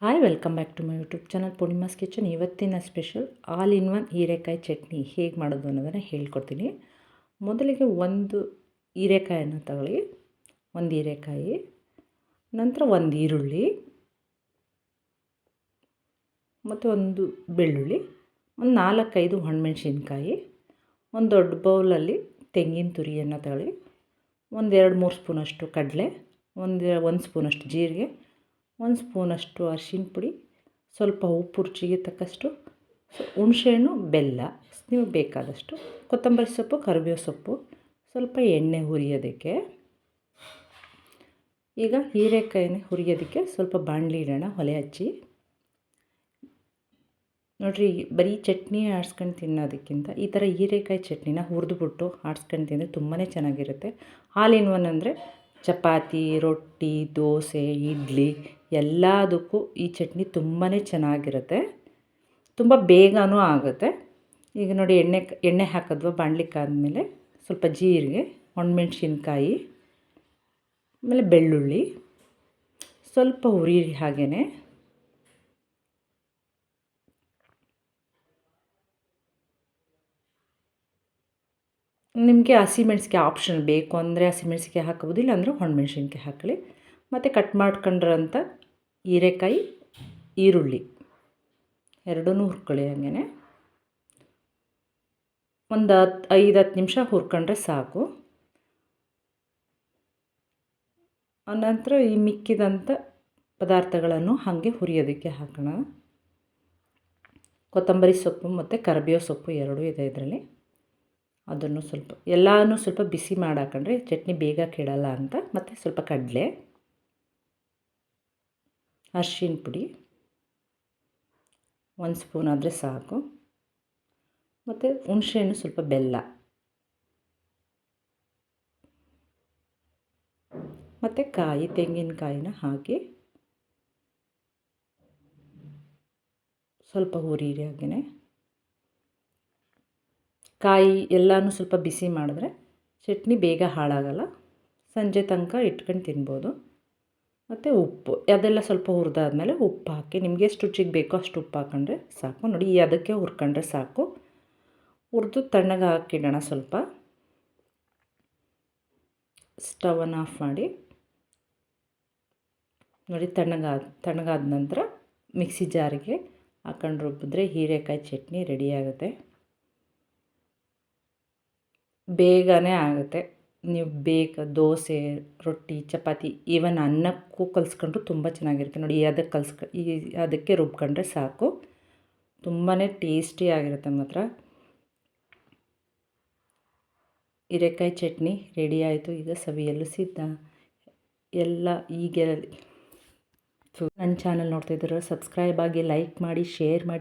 Hi welcome back to my YouTube channel Poornima's kitchen. ಇವತ್ತಿನ special all in one ಹೀರೆಕಾಯಿ ಚಟ್ನಿ ಹೇಗೆ ಮಾಡೋದು ಅನ್ನೋದನ್ನು ಹೇಳ್ಕೊಡ್ತೀನಿ. ಮೊದಲಿಗೆ ಒಂದು ಹೀರೆಕಾಯನ್ನು ತಗೊಳ್ಳಿ, ಒಂದು ಹೀರೆಕಾಯಿ, ನಂತರ ಒಂದು ಈರುಳ್ಳಿ ಮತ್ತು ಒಂದು ಬೆಳ್ಳುಳ್ಳಿ, ಒಂದು 4-5 ಒಣಮೆಣಸಿನ್ಕಾಯಿ, ಒಂದು ದೊಡ್ಡ ಬೌಲಲ್ಲಿ ತೆಂಗಿನ ತುರಿಯನ್ನು ತಗೊಳ್ಳಿ, ಒಂದು 2-3 ಸ್ಪೂನಷ್ಟು ಕಡಲೆ, ಒಂದು ಸ್ಪೂನಷ್ಟು ಜೀರಿಗೆ, 1 ಸ್ಪೂನಷ್ಟು ಅರಿಶಿನ ಪುಡಿ, ಸ್ವಲ್ಪ ಉಪ್ಪು ರುಚಿಗೆ ತಕ್ಕಷ್ಟು, ಹುಣಸೆಹಣ್ಣು, ಬೆಲ್ಲ ನಿಮಗೆ ಬೇಕಾದಷ್ಟು, ಕೊತ್ತಂಬರಿ ಸೊಪ್ಪು, ಕರಿಬೇವು ಸೊಪ್ಪು, ಸ್ವಲ್ಪ ಎಣ್ಣೆ ಹುರಿಯೋದಕ್ಕೆ. ಈಗ ಹೀರೆಕಾಯಿನ ಹುರಿಯೋದಕ್ಕೆ ಸ್ವಲ್ಪ ಬಾಣಲಿ ಇಡೋಣ, ಒಲೆ ಹಚ್ಚಿ. ನೋಡಿರಿ, ಬರೀ ಚಟ್ನಿ ಆಡ್ಸ್ಕೊಂಡು ತಿನ್ನೋದಕ್ಕಿಂತ ಈ ಥರ ಹೀರೆಕಾಯಿ ಚಟ್ನಿನ ಹುರಿದ್ಬಿಟ್ಟು ಆಡ್ಸ್ಕೊಂಡು ತಿಂದರೆ ತುಂಬಾ ಚೆನ್ನಾಗಿರುತ್ತೆ. ಆಲ್ ಇನ್ ಒನ್ ಅಂದರೆ ಚಪಾತಿ, ರೊಟ್ಟಿ, ದೋಸೆ, ಇಡ್ಲಿ ಎಲ್ಲದಕ್ಕೂ ಈ ಚಟ್ನಿ ತುಂಬಾ ಚೆನ್ನಾಗಿರುತ್ತೆ, ತುಂಬ ಬೇಗನೂ ಆಗುತ್ತೆ. ಈಗ ನೋಡಿ, ಎಣ್ಣೆ ಹಾಕಿದ್ವ ಬಾಣಲಿಕ್ಕಾದ್ಮೇಲೆ ಸ್ವಲ್ಪ ಜೀರಿಗೆ, ಒಣಮೆಣ್ಸಿನ್ಕಾಯಿ, ಆಮೇಲೆ ಬೆಳ್ಳುಳ್ಳಿ ಸ್ವಲ್ಪ ಹುರಿಯಿರಿ. ಹಾಗೆಯೇ ನಿಮಗೆ ಹಸಿಮೆಣ್ಸಿಕಾಯಿ ಆಪ್ಷನ್ ಬೇಕು ಅಂದರೆ ಹಸಿಮೆಣ್ಸಿಕಾಯಿ ಹಾಕೋಬೋದು, ಇಲ್ಲಾಂದರೆ ಒಣಮೆಣ್ಸಿನ್ಕಾಯಿ ಹಾಕೊಳ್ಳಿ. ಮತ್ತು ಕಟ್ ಮಾಡ್ಕೊಂಡ್ರಂಥ ಹೀರೆಕಾಯಿ, ಈರುಳ್ಳಿ ಎರಡೂ ಹುರ್ಕೊಳ್ಳಿ. ಹಾಗೆಯೇ ಒಂದು 5-10 ನಿಮಿಷ ಹುರ್ಕೊಂಡ್ರೆ ಸಾಕು. ಆನಂತರ ಈ ಮಿಕ್ಕಿದಂಥ ಪದಾರ್ಥಗಳನ್ನು ಹಾಗೆ ಹುರಿಯೋದಕ್ಕೆ ಹಾಕೋಣ. ಕೊತ್ತಂಬರಿ ಸೊಪ್ಪು ಮತ್ತು ಕರಿಬೇವು ಸೊಪ್ಪು ಎರಡೂ ಇದೆ ಇದರಲ್ಲಿ. ಅದನ್ನು ಎಲ್ಲನೂ ಸ್ವಲ್ಪ ಬಿಸಿ ಮಾಡಾಕೊಂಡ್ರೆ ಚಟ್ನಿ ಬೇಗ ಕೆಡಲ್ಲ ಅಂತ. ಮತ್ತು ಸ್ವಲ್ಪ ಕಡಲೆ, ಅರಿಶಿನ ಪುಡಿ 1 ಸ್ಪೂನ್ ಆದರೆ ಸಾಕು, ಮತ್ತು ಹುಣಸೆಹಣ್ಣು, ಸ್ವಲ್ಪ ಬೆಲ್ಲ, ಮತ್ತು ತೆಂಗಿನಕಾಯಿನ ಹಾಕಿ ಸ್ವಲ್ಪ ಹುರಿಯಿರಿ. ಹಾಗೆಯೇ ಕಾಯಿ ಎಲ್ಲನೂ ಸ್ವಲ್ಪ ಬಿಸಿ ಮಾಡಿದ್ರೆ ಚಟ್ನಿ ಬೇಗ ಹಾಳಾಗಲ್ಲ, ಸಂಜೆ ತನಕ ಇಟ್ಕೊಂಡು ತಿನ್ಬೋದು. ಮತ್ತು ಉಪ್ಪು ಅದೆಲ್ಲ ಸ್ವಲ್ಪ ಹುರಿದಾದ್ಮೇಲೆ ಉಪ್ಪು ಹಾಕಿ ನಿಮಗೆ ಎಷ್ಟು ರುಚಿಗೆ ಬೇಕೋ ಅಷ್ಟು ಉಪ್ಪು ಹಾಕೊಂಡ್ರೆ ಸಾಕು. ನೋಡಿ, ಅದಕ್ಕೆ ಹುರ್ಕೊಂಡ್ರೆ ಸಾಕು. ಹುರಿದು ತಣ್ಣಗೆ ಹಾಕಿಡೋಣ. ಸ್ವಲ್ಪ ಸ್ಟವನ್ನು ಆಫ್ ಮಾಡಿ. ನೋಡಿ, ತಣ್ಣಗಾದ ನಂತರ ಮಿಕ್ಸಿ ಜಾರಿಗೆ ಹಾಕೊಂಡು ರುಬ್ಬಿದ್ರೆ ಹೀರೆಕಾಯಿ ಚಟ್ನಿ ರೆಡಿಯಾಗುತ್ತೆ. ಬೇಗನೆ ಆಗುತ್ತೆ. ನೀವು ದೋಸೆ, ರೊಟ್ಟಿ, ಚಪಾತಿ, ಈವನ್ ಅನ್ನಕ್ಕೂ ಕಲಿಸ್ಕೊಂಡ್ರು ತುಂಬ ಚೆನ್ನಾಗಿರುತ್ತೆ. ನೋಡಿ, ಅದಕ್ಕೆ ರುಬ್ಕೊಂಡ್ರೆ ಸಾಕು, ತುಂಬಾ ಟೇಸ್ಟಿಯಾಗಿರುತ್ತೆ. ಮಾತ್ರ ಹೀರೆಕಾಯಿ ಚಟ್ನಿ ರೆಡಿ ಆಯಿತು. ಈಗ ಸವಿಯಲು ಸಿದ್ಧ. ಈಗ ನನ್ನ ಚಾನಲ್ ನೋಡ್ತಾಯಿದ್ದೀರ, ಸಬ್ಸ್ಕ್ರೈಬ್ ಆಗಿ, ಲೈಕ್ ಮಾಡಿ, ಶೇರ್ ಮಾಡಿ.